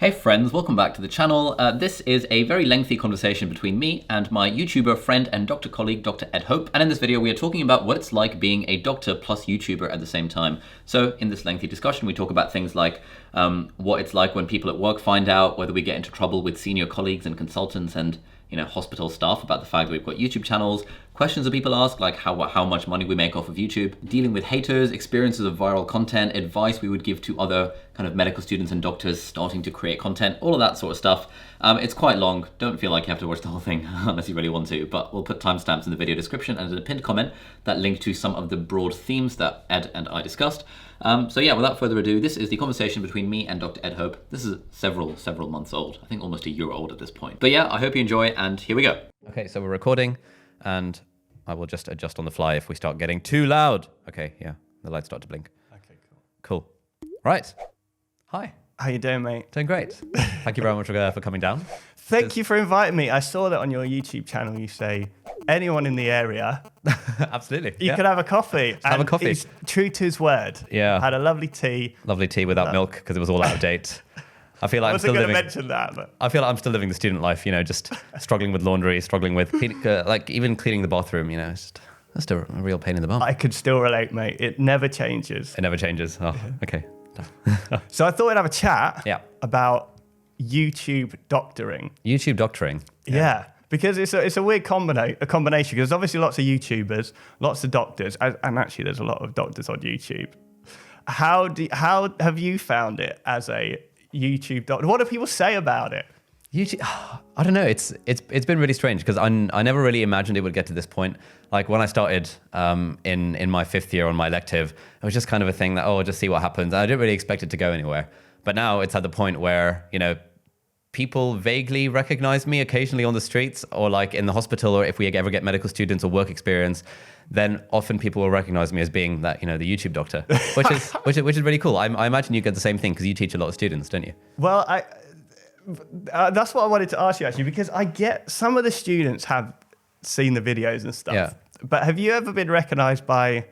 Hey friends, welcome back to the channel. This is a very lengthy conversation between me and my YouTuber friend and doctor colleague, Dr. Ed Hope. And in this video, we are talking about what it's like being a doctor plus YouTuber at the same time. So in this lengthy discussion, we talk about things like what it's like when people at work find out, whether we get into trouble with senior colleagues and consultants and hospital staff about the fact that we've got YouTube channels, questions that people ask, like how much money we make off of YouTube, dealing with haters, experiences of viral content, advice we would give to other kind of medical students and doctors starting to create content, all of that sort of stuff. It's quite long. Don't feel like you have to watch the whole thing unless you really want to, but we'll put timestamps in the video description and in a pinned comment that link to some of the broad themes that Ed and I discussed. So yeah, without further ado, this is the conversation between me and Dr. Ed Hope. This is several months old. I think almost a year old at this point. But yeah, I hope you enjoy, and here we go. Okay, so we're recording, and I will just adjust on the fly if we start getting too loud. Okay, yeah, the lights start to blink. Okay, cool. Cool. Right. Hi. How you doing, mate? Doing great. Thank you very much for coming down. Thank you for inviting me. I saw that on your YouTube channel. You say anyone in the area, absolutely, you could have a coffee. Have a coffee. He's true to his word. Yeah. Had a lovely tea. Lovely tea without milk because it was all out of date. I feel like I wasn't going to mention that, but I feel like I'm still living the student life. just struggling with laundry, struggling with like even cleaning the bathroom. It's just a real pain in the bum. I could still relate, mate. It never changes. It never changes. Oh, okay. So I thought we'd have a chat about YouTube doctoring. YouTube doctoring. Yeah, because it's a weird combination because there's obviously lots of YouTubers, lots of doctors, and actually there's a lot of doctors on YouTube. How have you found it as a YouTube doctor? What do people say about it? YouTube, I don't know. It's been really strange because I never really imagined it would get to this point. Like when I started in my 5th year on my elective, it was just kind of a thing that, I'll just see what happens. I didn't really expect it to go anywhere. But now it's at the point where, people vaguely recognize me occasionally on the streets or like in the hospital, or if we ever get medical students or work experience, then often people will recognize me as being that, the YouTube doctor, which is really cool. I imagine you get the same thing because you teach a lot of students, don't you? Well, that's what I wanted to ask you actually, because I get some of the students have seen the videos and stuff. Yeah. But have you ever been recognized by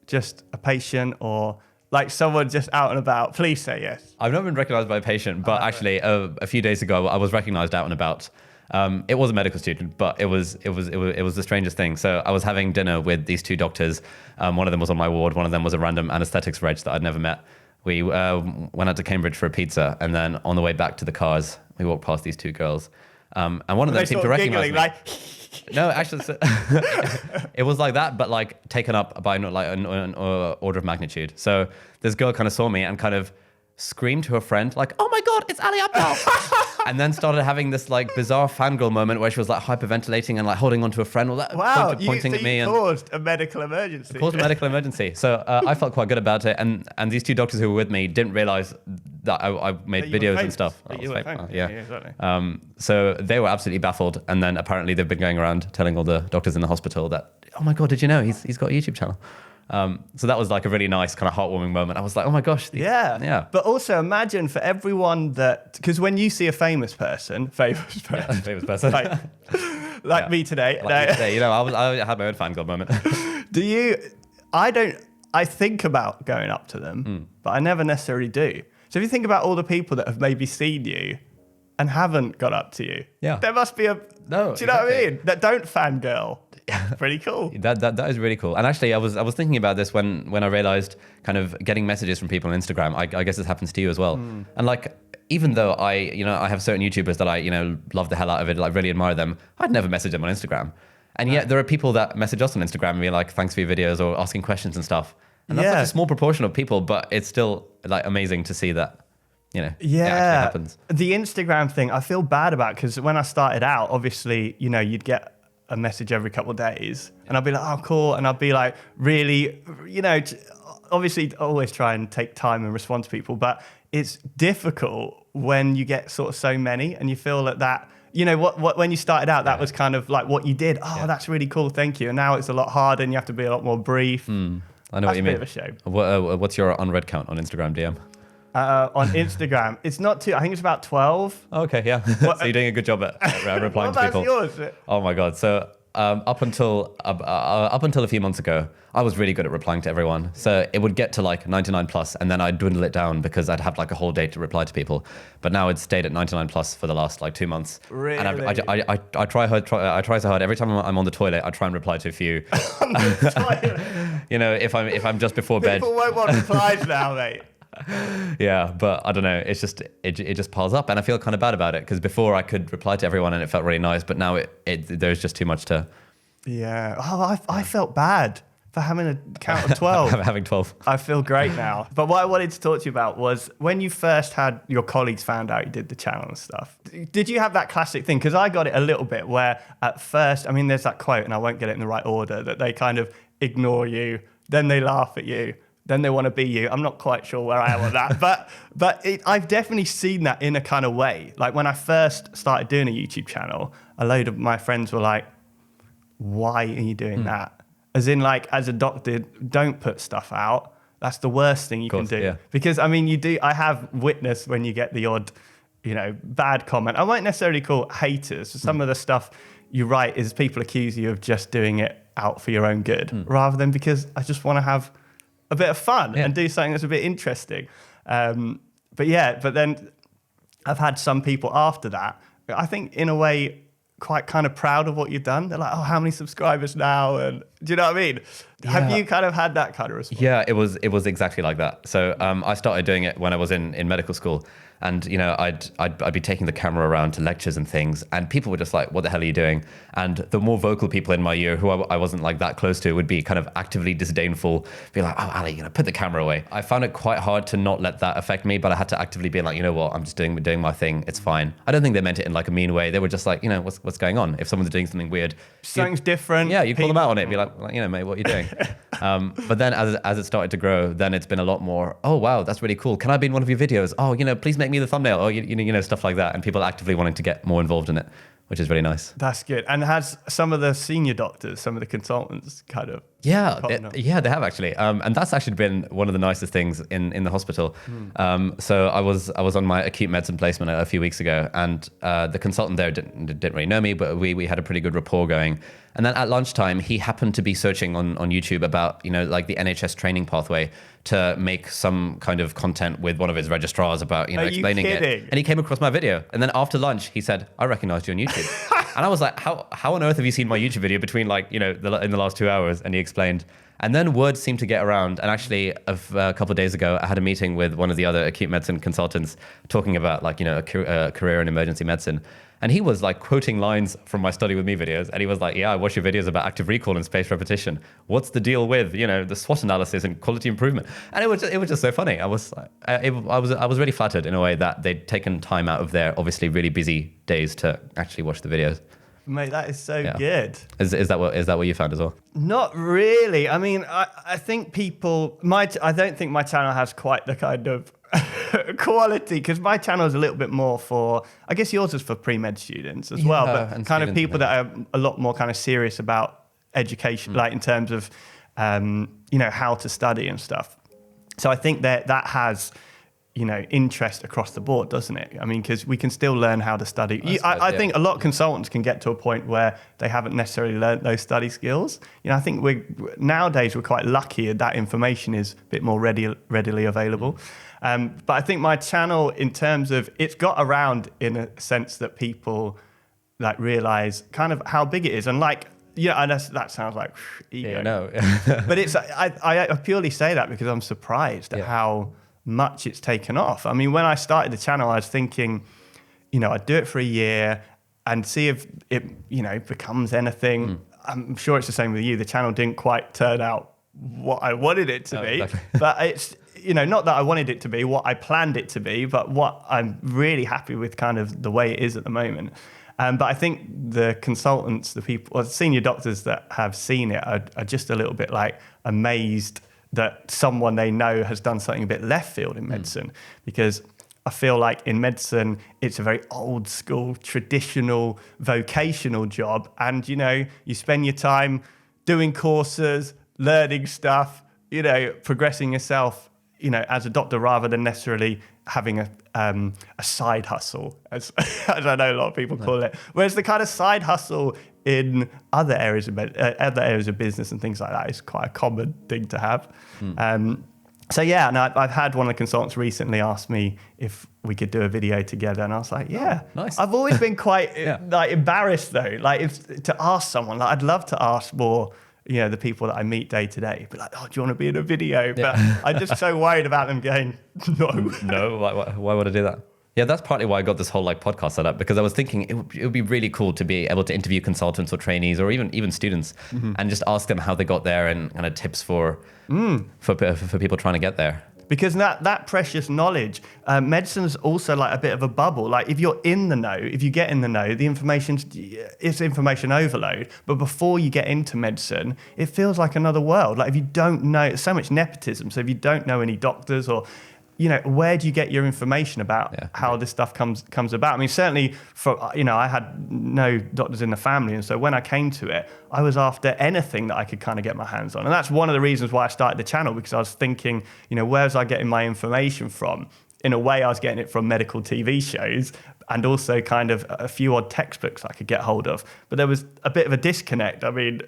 just a patient or like someone just out and about? Please say yes. I've not been recognized by a patient, but actually a few days ago I was recognized out and about. It was a medical student, but it was the strangest thing. So I was having dinner with these two doctors. One of them was on my ward. One of them was a random anesthetics reg that I'd never met. We went out to Cambridge for a pizza, and then on the way back to the cars, we walked past these two girls. And one of them seemed to recognize me. Like... No, actually, it was like that, but like taken up by like an order of magnitude. So this girl kind of saw me and kind of screamed to her friend, like, "Oh my God, it's Ali Abdal!" And then started having this like bizarre fangirl moment where she was like hyperventilating and like holding onto a friend, all that, wow, pointing at me, and caused a medical emergency. Caused a medical emergency. So I felt quite good about it, and these two doctors who were with me didn't realize that I made videos and stuff. Yeah, exactly. So they were absolutely baffled, and then apparently they've been going around telling all the doctors in the hospital that, "Oh my God, did you know he's got a YouTube channel?" So that was like a really nice kind of heartwarming moment. I was like, oh my gosh. Yeah. But also imagine for everyone that, because when you see a famous person, like me today. Like me today, I had my own fangirl moment. I think about going up to them, but I never necessarily do. So if you think about all the people that have maybe seen you and haven't got up to you, there must be no, do you know what I mean? That don't fangirl. Pretty cool. That is really cool. And actually, I was thinking about this when I realized kind of getting messages from people on Instagram. I guess this happens to you as well. And like, even though I have certain YouTubers that I love the hell out of it, like really admire them, I'd never message them on Instagram. And yet there are people that message us on Instagram and be like, "Thanks for your videos," or asking questions and stuff. And that's such a small proportion of people, but it's still like amazing to see that. It actually happens. The Instagram thing, I feel bad about because when I started out, obviously, you'd get a message every couple of days and I'll be like, "Oh, cool." And I'll be like, really, obviously always try and take time and respond to people, but it's difficult when you get sort of so many and you feel that, what when you started out, that was kind of like what you did. Oh, that's really cool. Thank you. And now it's a lot harder and you have to be a lot more brief. I know that's what you mean. That's a bit of a shame. What's your unread count on Instagram DM? On Instagram, it's not too. I think it's about 12. Okay, yeah. So you're doing a good job at replying to people. What about yours? Oh my God. So up until a few months ago, I was really good at replying to everyone. So it would get to like 99 plus, and then I'd dwindle it down because I'd have like a whole day to reply to people. But now it's stayed at 99 plus for the last like 2 months. Really? And I try so hard. Every time I'm on the toilet, I try and reply to a few. On the toilet? You know, if I'm just before bed. People won't want replies now, mate. Yeah, but I don't know. It's just it just piles up, and I feel kind of bad about it because before I could reply to everyone and it felt really nice, but now there's just too much to. Yeah. Oh, I felt bad for having a count of 12. Having 12. I feel great now. But what I wanted to talk to you about was when you first had your colleagues found out you did the channel and stuff. Did you have that classic thing? Because I got it a little bit where at first, I mean, there's that quote, and I won't get it in the right order, that they kind of ignore you, then they laugh at you. Then they want to be you. I'm not quite sure where I am with that, but I've definitely seen that in a kind of way. Like when I first started doing a YouTube channel, a load of my friends were like, "Why are you doing that?" As in, like, as a doctor, don't put stuff out. That's the worst thing you can do. Yeah. Because I mean, I have witnessed when you get the odd, bad comment. I won't necessarily call it haters. Some of the stuff you write is people accuse you of just doing it out for your own good, rather than because I just want to have a bit of fun and do something that's a bit interesting. But then I've had some people after that, I think in a way, quite kind of proud of what you've done. They're like, "Oh, how many subscribers now?" And do you know what I mean? Yeah. Have you kind of had that kind of response? Yeah, it was exactly like that. So I started doing it when I was in medical school, and I'd be taking the camera around to lectures and things, and people were just like, "What the hell are you doing?" And the more vocal people in my year, who I wasn't like that close to, would be kind of actively disdainful, be like, "Oh, Ali, put the camera away." I found it quite hard to not let that affect me, but I had to actively be like, "You know what? I'm just doing my thing. It's fine." I don't think they meant it in like a mean way. They were just like, what's going on? If someone's doing something weird, something's different. Yeah, you call them out on it. Be like, "Mate, what are you doing?" But then as it started to grow, then it's been a lot more, "Oh, wow, that's really cool. Can I be in one of your videos? Oh, please make me the thumbnail." Or, stuff like that. And people actively wanting to get more involved in it, which is really nice. That's good. And has some of the senior doctors, some of the consultants kind of... Yeah, they have actually. And that's actually been one of the nicest things in the hospital. So I was on my acute medicine placement a few weeks ago, and the consultant there didn't really know me, but we had a pretty good rapport going. And then at lunchtime, he happened to be searching on YouTube about, like the NHS training pathway to make some kind of content with one of his registrars about, explaining it. And he came across my video. And then after lunch, he said, "I recognized you on YouTube." And I was like, how on earth have you seen my YouTube video between in the last 2 hours? And he explained. And then words seemed to get around. And actually, a couple of days ago, I had a meeting with one of the other acute medicine consultants talking about a career in emergency medicine. And he was like quoting lines from my Study With Me videos. And he was like, "Yeah, I watch your videos about active recall and spaced repetition. What's the deal with, the SWOT analysis and quality improvement?" And it was just so funny. I was really flattered in a way that they'd taken time out of their obviously really busy days to actually watch the videos. Mate, that is so good. Is that what you found as well? Not really. I mean, I think people... I don't think my channel has quite the kind of quality, because my channel is a little bit more for... I guess yours is for pre-med students as well, but kind of people that are a lot more kind of serious about education, like in terms of, how to study and stuff. So I think that has... interest across the board, doesn't it? I mean, because we can still learn how to study. I think a lot of consultants can get to a point where they haven't necessarily learned those study skills. I think nowadays we're quite lucky that information is a bit more readily available. But I think my channel, in terms of, it's got around in a sense that people like realize kind of how big it is, and like, and that sounds like ego. Yeah, no. But it's I purely say that because I'm surprised at how much it's taken off. I mean, when I started the channel, I was thinking, I'd do it for a year and see if it, becomes anything. I'm sure it's the same with you. The channel didn't quite turn out what I wanted it to be, exactly. But it's, not that I wanted it to be what I planned it to be, but what I'm really happy with kind of the way it is at the moment. But I think the consultants, the people, or the senior doctors that have seen it are just a little bit like amazed that someone they know has done something a bit left field in medicine, because I feel like in medicine, it's a very old school, traditional, vocational job. And, you spend your time doing courses, learning stuff, progressing yourself, as a doctor, rather than necessarily having a side hustle, as I know a lot of people call it. Whereas the kind of side hustle in other areas of business and things like that. It's quite a common thing to have. So yeah, and I've had one of the consultants recently ask me if we could do a video together, and I was like, yeah. Oh, nice. I've always been quite like embarrassed though, like to ask someone. Like I'd love to ask more, the people that I meet day to day, but like, oh, do you want to be in a video? But I'm just so worried about them going, no. No, why would I do that? Yeah, that's partly why I got this whole podcast set up, because I was thinking it would be really cool to be able to interview consultants or trainees or even students and just ask them how they got there and kind of tips for people trying to get there. Because that precious knowledge, medicine's also like a bit of a bubble. Like if you're in the know, if you get in the know, it's information overload. But before you get into medicine, it feels like another world. Like if you don't know, it's so much nepotism. So if you don't know any doctors or where do you get your information about how this stuff comes about? I mean, certainly I had no doctors in the family. And so when I came to it, I was after anything that I could kind of get my hands on. And that's one of the reasons why I started the channel, because I was thinking, where was I getting my information from? In a way, I was getting it from medical TV shows and also kind of a few odd textbooks I could get hold of. But there was a bit of a disconnect. I mean,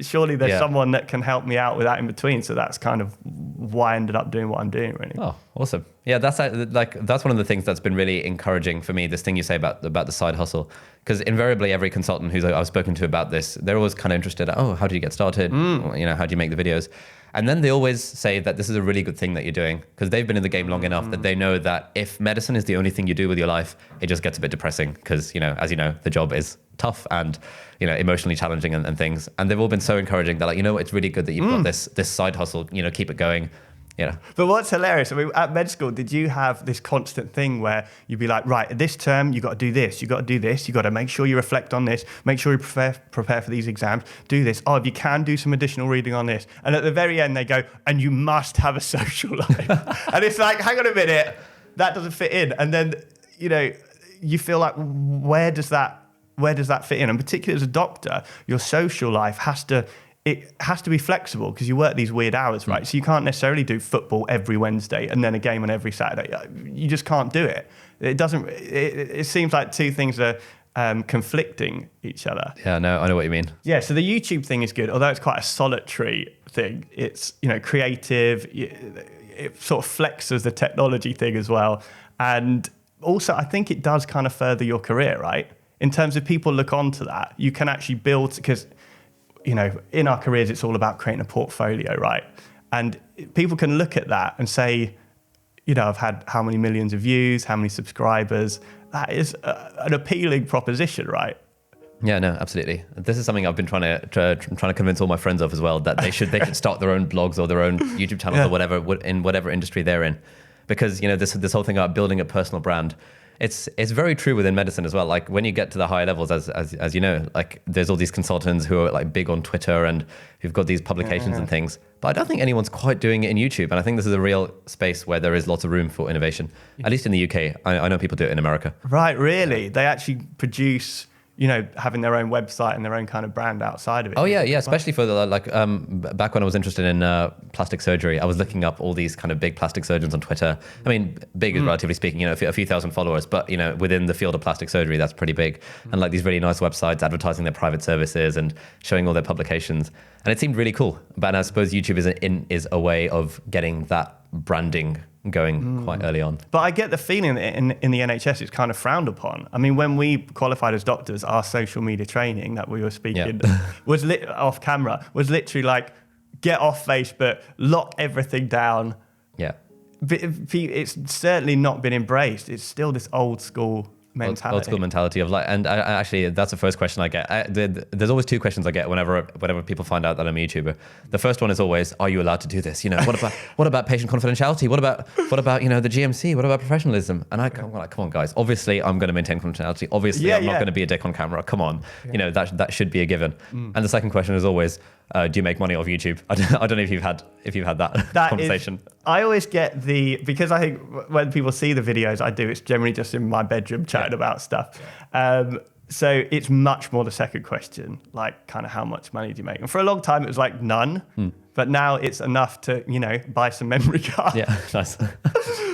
surely there's someone that can help me out with that in between. So that's kind of why I ended up doing what I'm doing, really. Oh, awesome. Yeah, that's one of the things that's been really encouraging for me, this thing you say about the side hustle. Because invariably every consultant who's I've spoken to about this, they're always kind of interested, how do you get started? Or, how do you make the videos? And then they always say that this is a really good thing that you're doing, because they've been in the game long enough that they know that if medicine is the only thing you do with your life, it just gets a bit depressing because, as you know, the job is tough and, emotionally challenging and things. And they've all been so encouraging that it's really good that you've got this side hustle, keep it going. Yeah. But what's hilarious, I mean, at med school, did you have this constant thing where you'd be like, right, at this term, you got to do this, you got to do this, you got to make sure you reflect on this, make sure you prepare for these exams, do this. Oh, if you can do some additional reading on this. And at the very end, they go, and you must have a social life. And it's like, hang on a minute, that doesn't fit in. And then, you feel like, where does that fit in? And particularly as a doctor, your social life has to be flexible because you work these weird hours, right? So you can't necessarily do football every Wednesday and then a game on every Saturday. You just can't do it. It seems like two things are conflicting each other. Yeah, no, I know what you mean. Yeah, so the YouTube thing is good, although it's quite a solitary thing. It's, creative. It sort of flexes the technology thing as well. And also, I think it does kind of further your career, right? In terms of people look onto that, you can actually build, because in our careers, it's all about creating a portfolio, right? And people can look at that and say, I've had how many millions of views, how many subscribers. That is an appealing proposition, right? Yeah, no, absolutely. This is something I've been trying to convince all my friends of as well, that they should start their own blogs or their own YouTube channels or whatever, in whatever industry they're in. Because, this whole thing about building a personal brand, it's very true within medicine as well. Like when you get to the higher levels, as you know, like there's all these consultants who are like big on Twitter and who've got these publications and things. But I don't think anyone's quite doing it in YouTube. And I think this is a real space where there is lots of room for innovation, at least in the UK. I know people do it in America. Right, really? They actually produce, having their own website and their own kind of brand outside of it. Oh yeah, especially for back when I was interested in plastic surgery, I was looking up all these kind of big plastic surgeons on Twitter. I mean, big is relatively speaking, a few thousand followers, but within the field of plastic surgery, that's pretty big. And like these really nice websites advertising their private services and showing all their publications, and it seemed really cool. But I suppose YouTube is a way of getting that branding going quite early on. But I get the feeling that in the NHS it's kind of frowned upon. I mean, when we qualified as doctors, our social media training that we were speaking was off camera, was literally like, get off Facebook, lock everything down. Yeah. But it's certainly not been embraced. It's still this old school mentality. Old school mentality of and I actually, that's the first question I get. There's always two questions I get whenever people find out that I'm a YouTuber. The first one is always, are you allowed to do this? What about patient confidentiality? What about the GMC? What about professionalism? And I'm like, come on, guys. Obviously, I'm going to maintain confidentiality. Obviously, I'm not going to be a dick on camera. Come on, that should be a given. And the second question is always, do you make money off YouTube? I don't know if you've had that conversation. I always get because I think when people see the videos I do, it's generally just in my bedroom chatting about stuff. So it's much more the second question, like kind of how much money do you make? And for a long time, it was like none. But now it's enough to, buy some memory cards. Yeah, nice.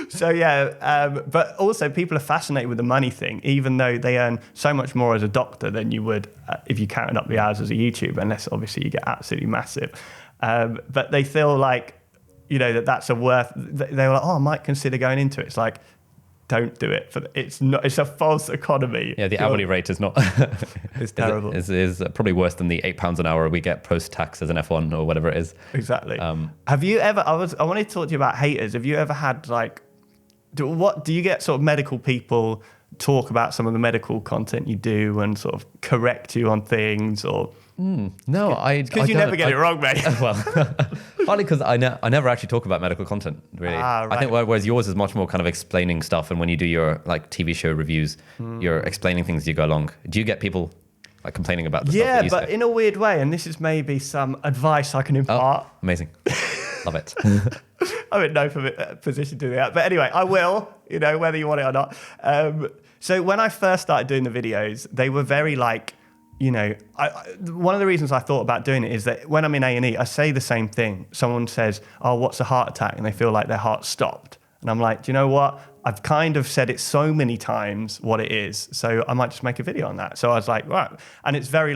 So but also people are fascinated with the money thing, even though they earn so much more as a doctor than you would if you counted up the hours as a YouTuber, unless obviously you get absolutely massive. But they feel like, that's a worth. They were like, oh, I might consider going into it. It's like, don't do it. It's a false economy. Yeah, the hourly rate is not. It's terrible. Is probably worse than the £8 an hour we get post-tax as an F1 or whatever it is. Exactly. Have you ever? I wanted to talk to you about haters. Have you ever had do you get sort of medical people talk about some of the medical content you do and sort of correct you on things or? No, because you never get it wrong, mate. Well, partly because I never actually talk about medical content, really. Right. I think whereas yours is much more kind of explaining stuff, and when you do your TV show reviews, you're explaining things as you go along. Do you get people complaining about the stuff that you say? Yeah, but in a weird way, and this is maybe some advice I can impart. Oh, amazing. Love it. I'm in no position to do that. But anyway, I will, whether you want it or not. So when I first started doing the videos, they were very one of the reasons I thought about doing it is that when I'm in A&E, I say the same thing. Someone says, oh, what's a heart attack? And they feel like their heart stopped. And I'm like, do you know what? I've kind of said it so many times what it is. So I might just make a video on that. So I was like, right. And it's very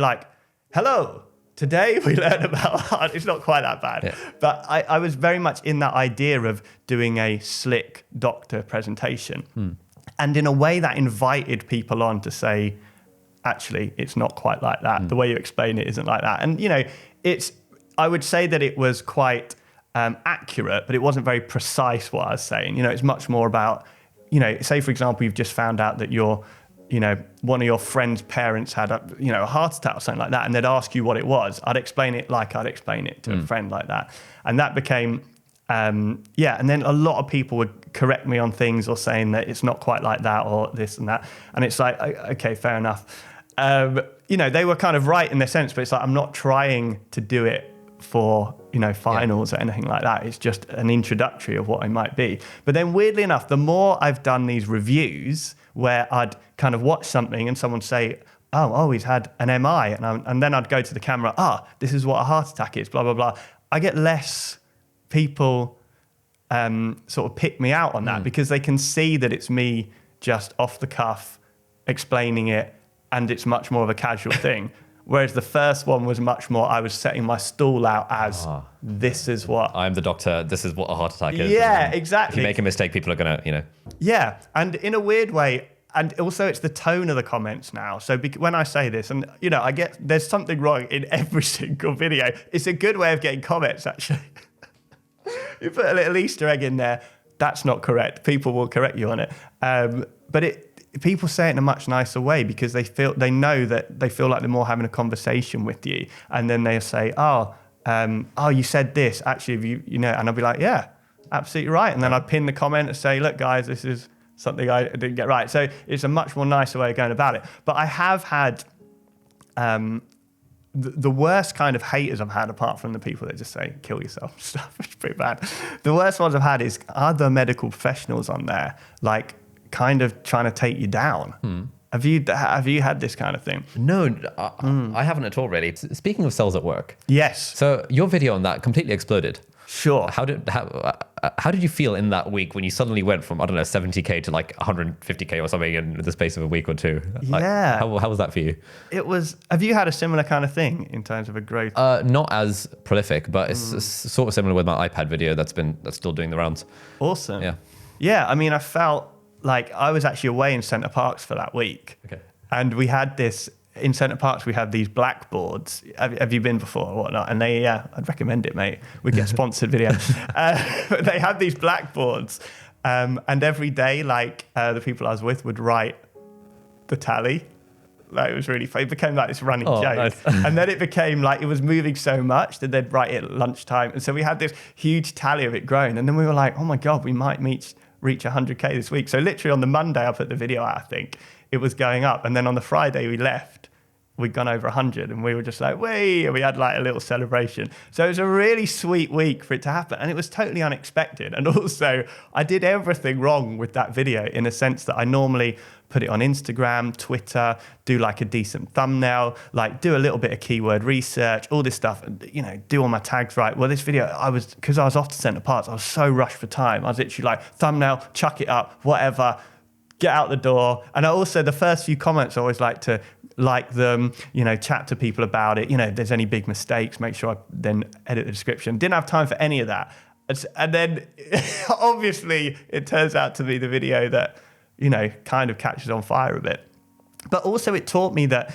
hello, today we learn about heart. It's not quite that bad. Yeah. But I was very much in that idea of doing a slick doctor presentation. And in a way that invited people on to say, actually, it's not quite like that. The way you explain it isn't like that. And, I would say that it was quite accurate, but it wasn't very precise what I was saying. It's much more about, say, for example, you've just found out that one of your friend's parents had a heart attack or something like that, and they'd ask you what it was. I'd explain it like I'd explain it to a friend like that. And that became, and then a lot of people would correct me on things or saying that it's not quite like that or this and that. And it's like, okay, fair enough. They were kind of right in their sense, but it's like, I'm not trying to do it for, finals or anything like that. It's just an introductory of what I might be. But then weirdly enough, the more I've done these reviews where I'd kind of watch something and someone say, oh, he's had an MI. And then I'd go to the camera, this is what a heart attack is, blah, blah, blah. I get less people sort of pick me out on that because they can see that it's me just off the cuff explaining it, and it's much more of a casual thing. Whereas the first one was much more, I was setting my stall out as this is what... I'm the doctor, this is what a heart attack is. Yeah, exactly. If you make a mistake, people are going to, Yeah, and in a weird way, and also it's the tone of the comments now. So when I say this, and I get, there's something wrong in every single video. It's a good way of getting comments, actually. You put a little Easter egg in there, that's not correct. People will correct you on it. But people say it in a much nicer way because they feel like they're more having a conversation with you, and then they say, you said this actually, and I'll be like, yeah, absolutely right, and then I'd pin the comment and say, look guys, this is something I didn't get right. So it's a much more nicer way of going about it. But I have had the worst kind of haters I've had, apart from the people that just say kill yourself stuff, which is pretty bad. The worst ones I've had is other medical professionals on there, kind of trying to take you down. Have you had this kind of thing? No, I haven't at all, really. Speaking of cells at work. Yes. So your video on that completely exploded. Sure. How did you feel in that week when you suddenly went from, 70K to 150K or something in the space of a week or two? Yeah. How was that for you? It was. Have you had a similar kind of thing in terms of a growth? Not as prolific, but it's sort of similar with my iPad video that's still doing the rounds. Awesome. Yeah. Yeah. I mean, I felt like I was actually away in Centre Parks for that week. Okay. And we had this, in Centre Parks, we have these blackboards. Have you been before or whatnot? And I'd recommend it, mate. We get sponsored video. But they had these blackboards. And every day, the people I was with would write the tally. It was really funny. It became this running joke. Nice. And then it became it was moving so much that they'd write it at lunchtime. And so we had this huge tally of it growing. And then we were like, oh my God, we might reach 100K this week. So literally on the Monday I put the video out, I think it was going up, and then on the Friday we left, we'd gone over 100, and we were just like, way, and we had a little celebration. So it was a really sweet week for it to happen, and it was totally unexpected. And also I did everything wrong with that video, in a sense that I normally put it on Instagram, Twitter, do like a decent thumbnail, like do a little bit of keyword research, all this stuff, you know, do all my tags right. Well, this video, because I was off to Centre Parts, I was so rushed for time. I was literally like, thumbnail, chuck it up, whatever, get out the door. And I also, the first few comments, I always like to like them, you know, chat to people about it. You know, if there's any big mistakes, make sure I then edit the description. Didn't have time for any of that. And then obviously it turns out to be the video that, you know, kind of catches on fire a bit. But also it taught me that,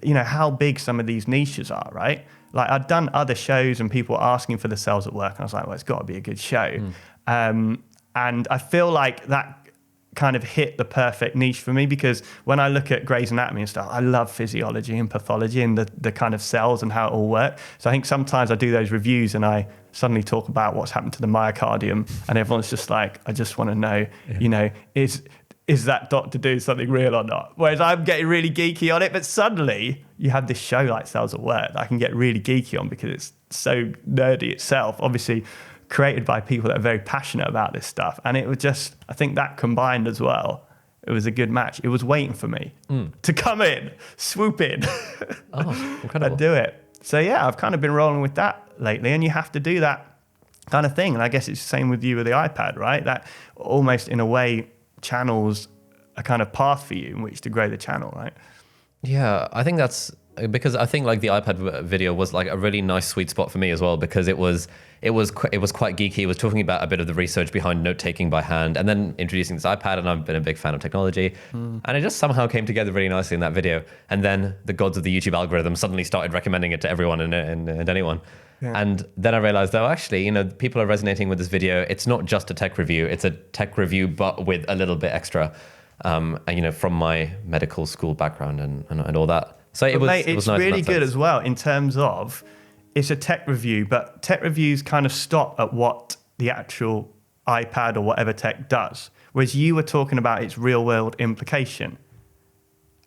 you know, how big some of these niches are, right? Like I'd done other shows and people were asking for the Cells at Work. And I was like, well, it's got to be a good show. And I feel like that kind of hit the perfect niche for me, because when I look at Grey's Anatomy and stuff, I love physiology and pathology and the kind of cells and how it all works. So I think sometimes I do those reviews and I suddenly talk about what's happened to the myocardium and everyone's just like, I just want to know, you know, is that doctor doing something real or not? Whereas I'm getting really geeky on it, but suddenly you have this show like Cells at Work that I can get really geeky on because it's so nerdy itself. Obviously, created by people that are very passionate about this stuff. And it was just, I think that combined as well, it was a good match. It was waiting for me to come in, swoop in, and do it. So yeah, I've kind of been rolling with that lately, and you have to do that kind of thing. And I guess it's the same with you with the iPad, right? That almost in a way channels a kind of path for you in which to grow the channel, right? Yeah, I think that's because I think like the iPad video was like a really nice sweet spot for me as well, because it was quite geeky. It was talking about a bit of the research behind note taking by hand, and then introducing this iPad. And I've been a big fan of technology, and it just somehow came together really nicely in that video. And then the gods of the YouTube algorithm suddenly started recommending it to everyone and anyone. Yeah. And then I realized, oh, actually, you know, people are resonating with this video. It's not just a tech review; it's a tech review, but with a little bit extra. And you know, from my medical school background and all that. So it was, mate, it was it's nice really good as well in terms of it's a tech review, but tech reviews kind of stop at what the actual iPad or whatever tech does. Whereas you were talking about its real world implication.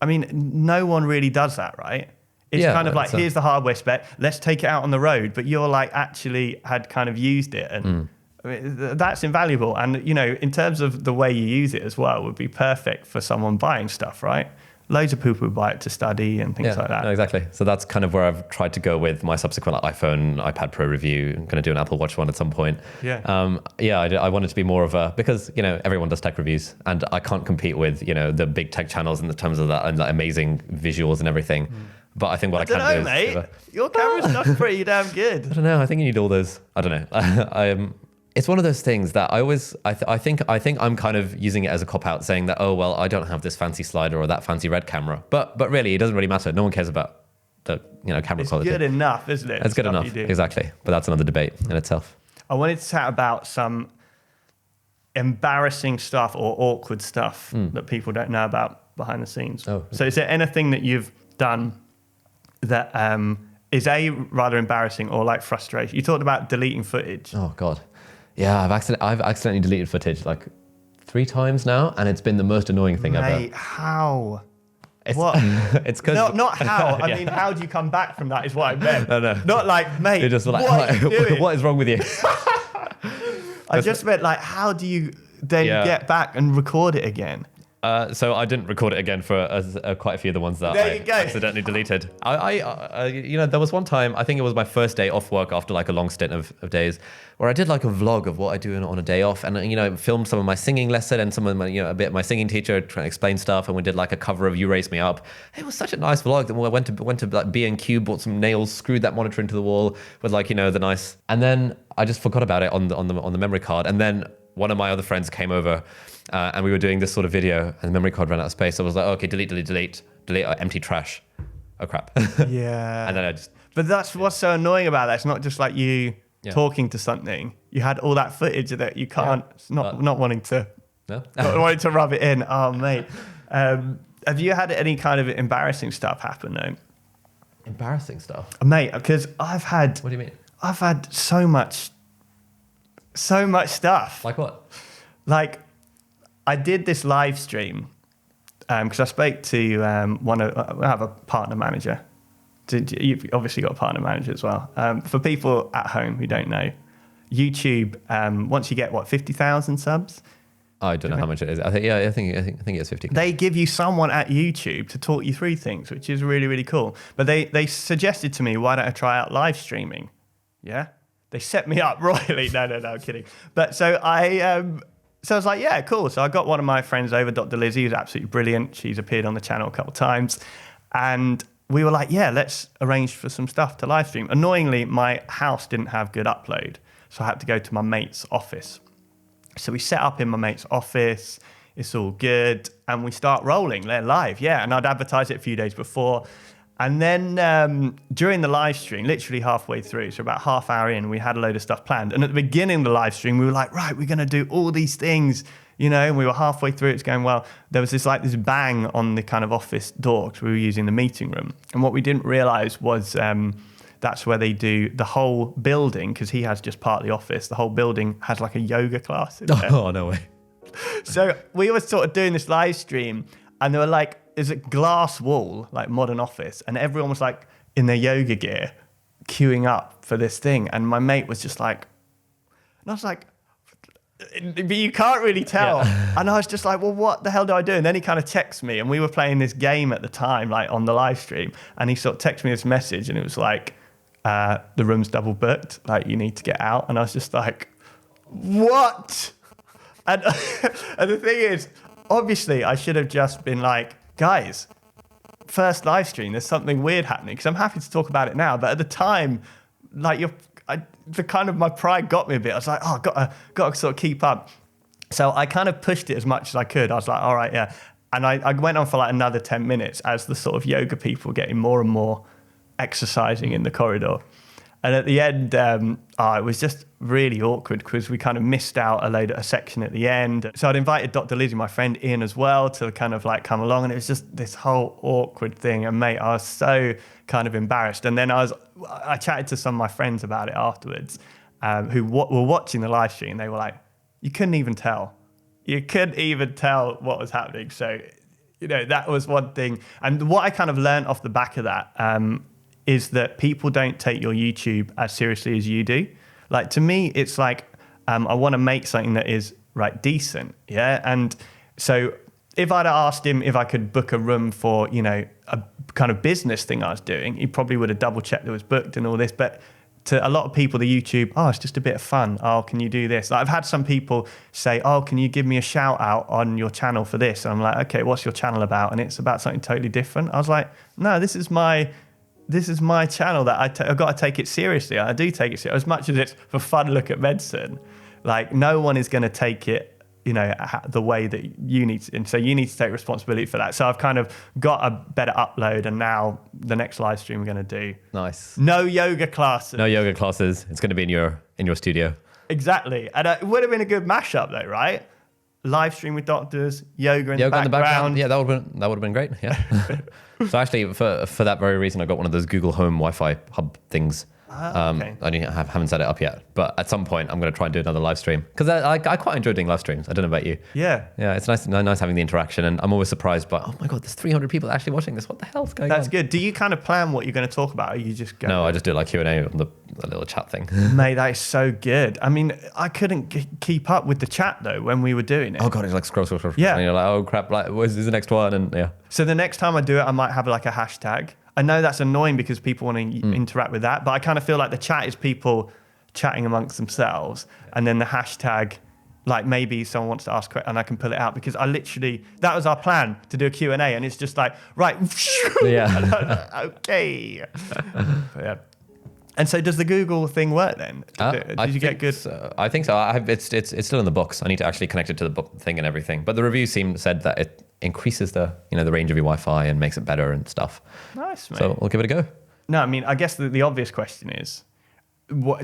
I mean, no one really does that, right? It's kind of like, here's the hardware spec, let's take it out on the road. But you're like actually had kind of used it, and I mean, that's invaluable. And, you know, in terms of the way you use it as well, would be perfect for someone buying stuff, right? Loads of people would buy it to study and things like that. No, exactly. So that's kind of where I've tried to go with my subsequent iPhone, iPad Pro review. I'm going to do an Apple Watch one at some point. I wanted to be more of a, because, you know, everyone does tech reviews and I can't compete with, you know, the big tech channels in the terms of that and like amazing visuals and everything. But I think what I can do is... mate. Your camera stuff's pretty damn good. I don't know. I think you need all those. I don't know. It's one of those things that I think I'm kind of using it as a cop-out, saying that, oh, well, I don't have this fancy slider or that fancy red camera. But really, it doesn't really matter. No one cares about the, you know, camera quality. It's good enough, isn't it? It's good enough, exactly. But that's another debate in itself. I wanted to chat about some embarrassing stuff or awkward stuff that people don't know about behind the scenes. Oh. So is there anything that you've done that is rather embarrassing or like frustration? You talked about deleting footage. Oh, God. Yeah, I've accidentally deleted footage like 3 times now, and it's been the most annoying thing ever. Mate, how? What? It's because not how. I mean, how do you come back from that? Is what I meant. No. Not like, mate. You're just like, what is wrong with you? I just meant like, how do you then get back and record it again? So I didn't record it again for quite a few of the ones that I accidentally deleted. You know, there was one time, I think it was my first day off work after like a long stint of days, where I did like a vlog of what I do on a day off, and you know, filmed some of my singing lesson and some of my, you know, a bit of my singing teacher trying to explain stuff, and we did like a cover of "You Raise Me Up." It was such a nice vlog. Then I went to like B&Q, bought some nails, screwed that monitor into the wall with like, you know, the nice, and then I just forgot about it on the memory card, and then one of my other friends came over. And we were doing this sort of video, and the memory card ran out of space. So I was like, okay, delete, empty trash. Oh crap. Yeah. And then I just. But that's what's so annoying about that. It's not just like you talking to something. You had all that footage that you can't. Not wanting to. No. Not wanting to rub it in. Oh mate. Have you had any kind of embarrassing stuff happen though? Embarrassing stuff, mate? Because I've had. What do you mean? I've had so much stuff. Like what? Like. I did this live stream because I spoke to I have a partner manager. You've obviously got a partner manager as well. For people at home who don't know, YouTube, once you get 50,000 subs, I don't know how much it is. I think it's 50K. They give you someone at YouTube to talk you through things, which is really, really cool. But they suggested to me, why don't I try out live streaming? Yeah. They set me up royally. No, I'm kidding. But so I was like, yeah, cool. So I got one of my friends over, Dr. Lizzie, who's absolutely brilliant. She's appeared on the channel a couple of times. And we were like, yeah, let's arrange for some stuff to live stream. Annoyingly, my house didn't have good upload. So I had to go to my mate's office. So we set up in my mate's office. It's all good. And we start rolling. They're live, yeah. And I'd advertise it a few days before. And then during the live stream, literally halfway through, so about half hour in, we had a load of stuff planned. And at the beginning of the live stream, we were like, right, we're going to do all these things, and we were halfway through. It's going well. There was this bang on the kind of office door because we were using the meeting room. And what we didn't realize was that's where they do the whole building, because he has just part of the office. The whole building has like a yoga class in there. Oh, no way. So we were sort of doing this live stream, and they were like, there's a glass wall, like modern office, and everyone was like in their yoga gear, queuing up for this thing. And my mate was just like, and I was like, but you can't really tell. Yeah. And I was just like, well, what the hell do I do? And then he kind of texts me, and we were playing this game at the time, like on the live stream, and he sort of texted me this message, and it was like, the room's double booked, like you need to get out. And I was just like, what? And the thing is, obviously I should have just been like, guys, first live stream, there's something weird happening, because I'm happy to talk about it now. But at the time, like my pride got me a bit. I was like, oh, got to sort of keep up. So I kind of pushed it as much as I could. I was like, all right, yeah. And I went on for like another 10 minutes as the sort of yoga people were getting more and more exercising in the corridor. And at the end, it was just really awkward because we kind of missed out a section at the end. So I'd invited Dr. Lizzie, my friend, in as well to kind of like come along. And it was just this whole awkward thing. And mate, I was so kind of embarrassed. And then I chatted to some of my friends about it afterwards who were watching the live stream. They were like, you couldn't even tell. You couldn't even tell what was happening. So, that was one thing. And what I kind of learned off the back of that is that people don't take your YouTube as seriously as you do. Like, to me, it's like, I want to make something that is decent. Yeah. And so if I'd asked him if I could book a room for, a kind of business thing I was doing, he probably would have double checked that it was booked and all this. But to a lot of people, the YouTube, it's just a bit of fun. Oh, can you do this? Like, I've had some people say, oh, can you give me a shout out on your channel for this? And I'm like, okay, what's your channel about? And it's about something totally different. I was like, no, this is my channel that I've got to take it seriously. I do take it seriously. As much as it's for fun look at medicine, like no one is going to take it, the way that you need to. And so you need to take responsibility for that. So I've kind of got a better upload, and now the next live stream we're going to do. Nice. No yoga classes. No yoga classes. It's going to be in your studio. Exactly. And it would have been a good mashup though, right? Live stream with doctors, yoga in the background. Yeah, that would have been great. Yeah. So actually, for that very reason, I got one of those Google Home Wi-Fi hub things. Okay. I haven't set it up yet, but at some point I'm going to try and do another live stream because I quite enjoy doing live streams. I don't know about you. Yeah, it's nice having the interaction, and I'm always surprised by, oh my god, there's 300 people actually watching this. What the hell's going on? That's good. Do you kind of plan what you're going to talk about, or you just go? No, I just do like Q&A on the little chat thing. Mate, that is so good. I mean, I couldn't keep up with the chat though when we were doing it. Oh god, it's like scroll. Yeah, and you're like, oh crap, like where's the next one? And yeah. So the next time I do it, I might have like a hashtag. I know that's annoying because people want to interact with that, but I kind of feel like the chat is people chatting amongst themselves, and then the hashtag, like maybe someone wants to ask and I can pull it out, because that was our plan, to do a Q&A, and it's just like, right. Yeah. Okay. Yeah. And so does the Google thing work then? Did you get good? So. I think so. It's still in the books. I need to actually connect it to the book thing and everything. But the review said that it increases the range of your Wi-Fi and makes it better and stuff. Nice, mate. So we'll give it a go. No, I mean, I guess the obvious question is, what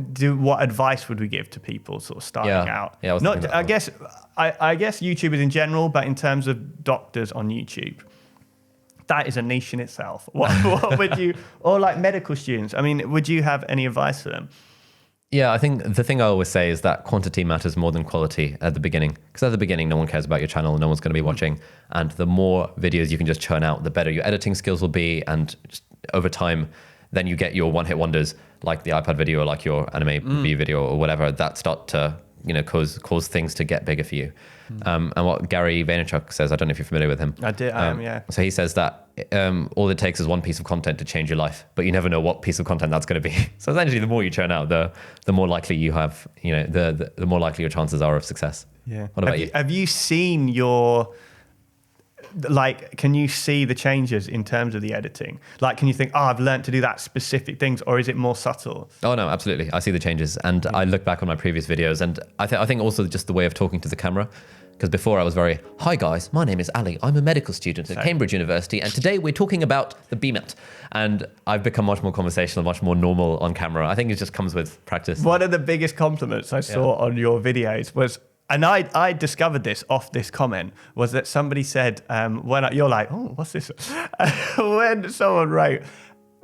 advice would we give to people sort of starting out? Yeah, I guess YouTubers in general, but in terms of doctors on YouTube, that is a niche in itself. What would you, or like medical students, I mean, would you have any advice for them? Yeah, I think the thing I always say is that quantity matters more than quality at the beginning. Because at the beginning, no one cares about your channel, no one's going to be watching. And the more videos you can just churn out, the better your editing skills will be. And just over time, then you get your one-hit wonders, like the iPad video, or like your anime video or whatever, that start to cause things to get bigger for you. And what Gary Vaynerchuk says, I don't know if you're familiar with him. I am, yeah. So he says that all it takes is one piece of content to change your life, but you never know what piece of content that's going to be. So essentially, the more you churn out, the more likely you have, the more likely your chances are of success. Yeah. What about you? Have you seen can you see the changes in terms of the editing? Like, can you think, I've learned to do that specific things, or is it more subtle? Oh no, absolutely. I see the changes, and I look back on my previous videos, and I think also just the way of talking to the camera. Because before I was very, hi guys, my name is Ali. I'm a medical student at Cambridge University, and today we're talking about the BMAT. And I've become much more conversational, much more normal on camera. I think it just comes with practice. One of the biggest compliments I saw on your videos was, and I discovered this off this comment, was that somebody said, you're like, oh, what's this? When someone wrote,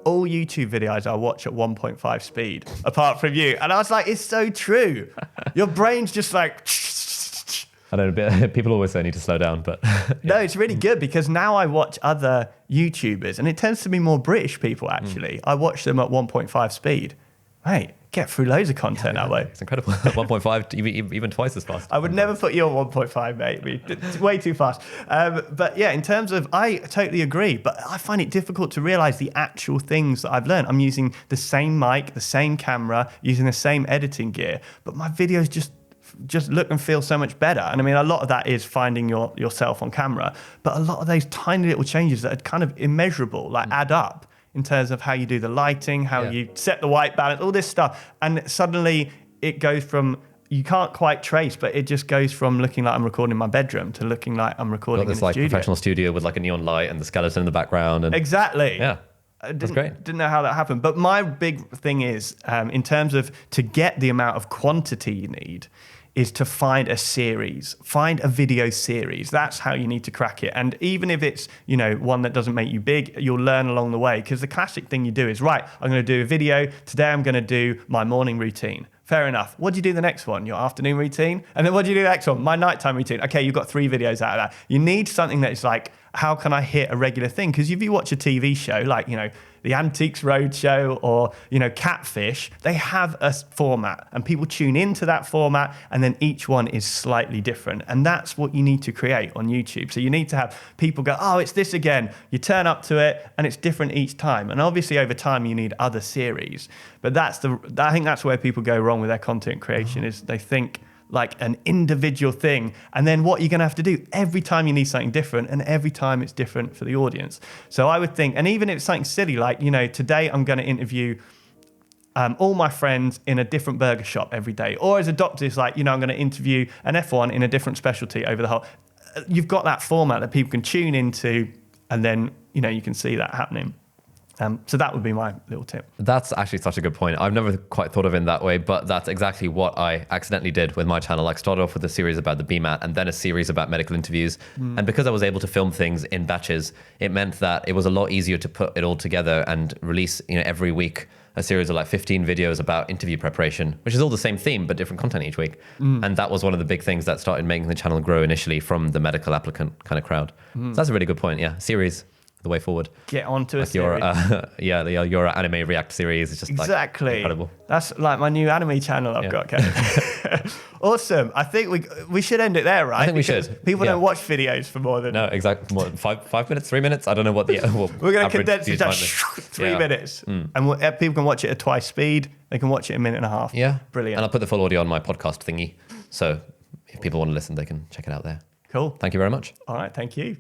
all YouTube videos I watch at 1.5 speed, apart from you. And I was like, it's so true. Your brain's just like... I don't know, people always say I need to slow down, but... No, it's really good because now I watch other YouTubers, and it tends to be more British people, actually. I watch them at 1.5 speed. Mate, get through loads of content that way. It's incredible. 1.5, even twice as fast. I would never put you on 1.5, mate. It's way too fast. But yeah, in terms of, I totally agree, but I find it difficult to realize the actual things that I've learned. I'm using the same mic, the same camera, using the same editing gear, but my videos just look and feel so much better. And I mean, a lot of that is finding yourself on camera, but a lot of those tiny little changes that are kind of immeasurable, add up in terms of how you do the lighting, how you set the white balance, all this stuff. And suddenly it goes from, you can't quite trace, but it just goes from looking like I'm recording in my bedroom to looking like I'm recording in a studio. Professional studio with a neon light and the skeleton in the background. And exactly. Yeah. That's great. Didn't know how that happened. But my big thing is, in terms of to get the amount of quantity you need, is to find a series, find a video series. That's how you need to crack it. And even if it's, one that doesn't make you big, you'll learn along the way. Because the classic thing you do is, right, I'm going to do a video. Today I'm going to do my morning routine. Fair enough. What do you do the next one? Your afternoon routine? And then what do you do the next one? My nighttime routine. Okay, you've got 3 videos out of that. You need something that is like, how can I hit a regular thing? Because if you watch a TV show, the Antiques Roadshow or, Catfish, they have a format and people tune into that format, and then each one is slightly different. And that's what you need to create on YouTube. So you need to have people go, oh, it's this again. You turn up to it and it's different each time. And obviously over time you need other series. But I think that's where people go wrong with their content creation, is they think like an individual thing. And then what you're going to have to do every time you need something different, and every time it's different for the audience. So I would think, and even if it's something silly, like, today I'm going to interview all my friends in a different burger shop every day. Or as a doctor, it's like, I'm going to interview an F1 in a different specialty over the whole. You've got that format that people can tune into, and then, you can see that happening. So that would be my little tip. That's actually such a good point. I've never quite thought of it in that way, but that's exactly what I accidentally did with my channel. I started off with a series about the BMAT and then a series about medical interviews. And because I was able to film things in batches, it meant that it was a lot easier to put it all together and release, every week a series of 15 videos about interview preparation, which is all the same theme, but different content each week. And that was one of the big things that started making the channel grow initially from the medical applicant kind of crowd. So that's a really good point. Yeah, series. The way forward. Get onto a series. Your anime react series is just exactly incredible. That's like my new anime channel I've got. Awesome. I think we should end it there, right? I think we should. People don't watch videos for more than exactly more than 5 minutes, 3 minutes. I don't know what the we're going to condense it to 3 minutes, and people can watch it at twice speed. They can watch it in a minute and a half. Yeah, brilliant. And I'll put the full audio on my podcast thingy, so if people want to listen, they can check it out there. Cool. Thank you very much. All right. Thank you.